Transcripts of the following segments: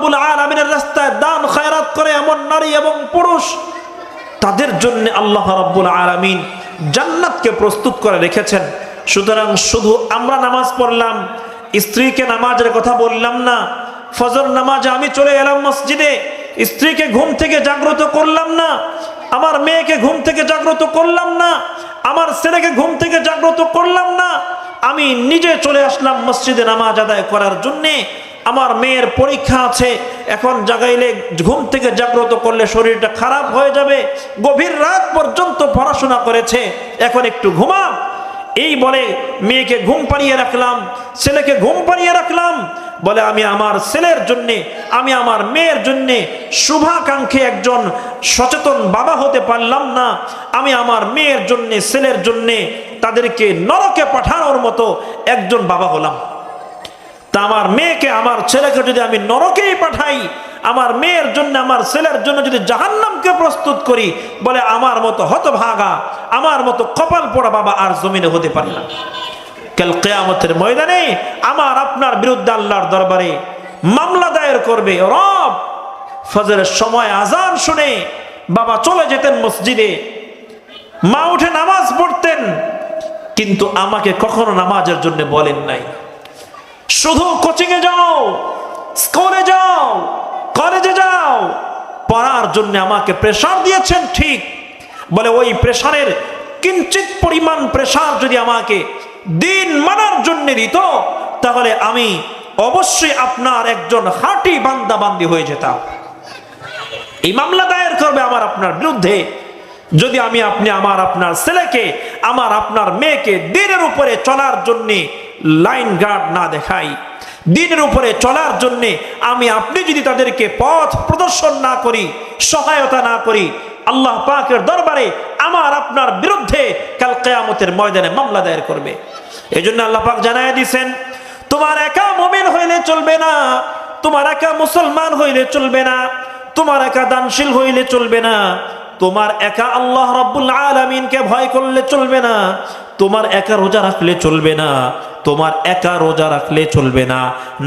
রাব্বুল আলামিনের রাস্তায় দান খয়রাত করে এমন নারী এবং পুরুষ, তাদের জন্য আল্লাহ রাব্বুল আলামিন জান্নাতকে প্রস্তুত করে রেখেছেন। সুতরাং শুধু আমরা নামাজ পড়লাম, স্ত্রীকে নামাজের কথা বললাম না, ফজর নামাজে আমি চলে এলাম মসজিদে, স্ত্রীকে ঘুম থেকে জাগ্রত করলাম না, আমার মেয়েকে ঘুম থেকে জাগ্রত করলাম না, আমার ছেলেকে ঘুম থেকে জাগ্রত করলাম না, আমি নিজে চলে আসলাম মসজিদে নামাজ আদায় করার জন্যে। আমার মেয়ের পরীক্ষা আছে, এখন জাগাইলে ঘুম থেকে জাগ্রত করলে শরীরটা খারাপ হয়ে যাবে, গভীর রাত পর্যন্ত পড়াশোনা করেছে, এখন একটু ঘুমা, এই বলে মেয়েকে ঘুম পাড়িয়ে রাখলাম, ছেলেকে ঘুম পাড়িয়ে রাখলাম। বলে আমি আমার ছেলের জন্যে, আমি আমার মেয়ের জন্যে শুভাকাঙ্ক্ষী একজন সচেতন বাবা হতে পারলাম না, আমি আমার মেয়ের জন্যে, ছেলের জন্যে তাদেরকে নরকে পাঠানোর মতো একজন বাবা হলাম। তা আমার মেয়েকে, আমার ছেলেকে যদি আমি নরকেই পাঠাই, আমার মেয়ের জন্য, আমার ছেলের জন্য যদি জাহান্নামকে প্রস্তুত করি, বলে আমার মতো হতভাগা, আমার মতো কপাল পোড়া বাবা আর জমিনে হতে পারে না। কাল কিয়ামতের ময়দানে আমার আপনার বিরুদ্ধে আল্লাহর দরবারে মামলা দায়ের করবে। রব, ফজরের সময় আজান শুনে বাবা চলে যেতেন মসজিদে, মা উঠে নামাজ পড়তেন, কিন্তু আমাকে কখনো নামাজের জন্য বলেন নাই। শুধু কোচিংয়ে যাও, স্কুলে যাও, কলেজে যাও, পড়ার জন্য আমাকে প্রেসার দিয়েছেন ঠিক। বলে ওই প্রেসারের কিঞ্চিত পরিমাণ প্রেসার যদি আমাকে দিন মানার জন্য দিত, তাহলে আমি অবশ্যই আপনার একজন খাঁটি বান্দা বান্দি হয়ে যেতাম। এই মামলা দায়ের করবে আমার আপনার বিরুদ্ধে যদি আমি, আপনি, আমার আপনার ছেলেকে, আমার আপনার মেয়েকে দিনের উপরে চলার জন্যে লাইন গার্ড না দেখাই, দিনের উপরে চলার জন্যে আমি আপনি যদি তাদেরকে পথ প্রদর্শন না করি, সহায়তা না করি, আল্লাহ পাকের দরবারে আমার আপনার বিরুদ্ধে কাল কিয়ামতের ময়দানে মামলা দায়ের করবে। এই জন্য আল্লাহ পাক জানায় দিয়েছেন, তোমার একা মুমিন হইলে চলবে না, তোমার একা মুসলমান হইলে চলবে না, তোমার একা দানশীল হইলে চলবে না, তোমার একা আল্লাহ রাব্বুল আলামিনকে ভয় করলে চলবে না, তোমার একা রোজা রাখলে চলবে না, তোমার একা রোজা রাখলে চলবে না,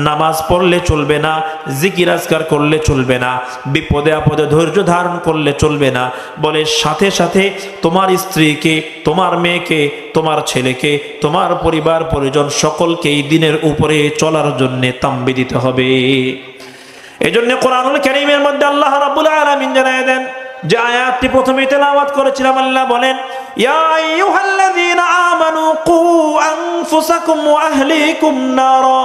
নামাজ পড়লে চলবে না, জিকির আজকার করলে চলবে না, বিপদে আপদে ধৈর্য ধারণ করলে চলবে না। বলে সাথে সাথে তোমার স্ত্রীকে, তোমার মেয়েকে, তোমার ছেলেকে, তোমার পরিবার পরিজন সকলকে এই দিনের উপরে চলার জন্য তাম্বি দিতে হবে। এজন্য কোরআনুল কারীমের মধ্যে আল্লাহ রাব্বুল আলামিন জানায় দেন, যে আয়াতটি প্রথমে তেলাওয়াত করেছিলাম, আল্লাহ বলেন, ইয়া আইয়ুহাল্লাযীনা আমানু কু আনফুসাকুম ওয়া আহলিকুম নারা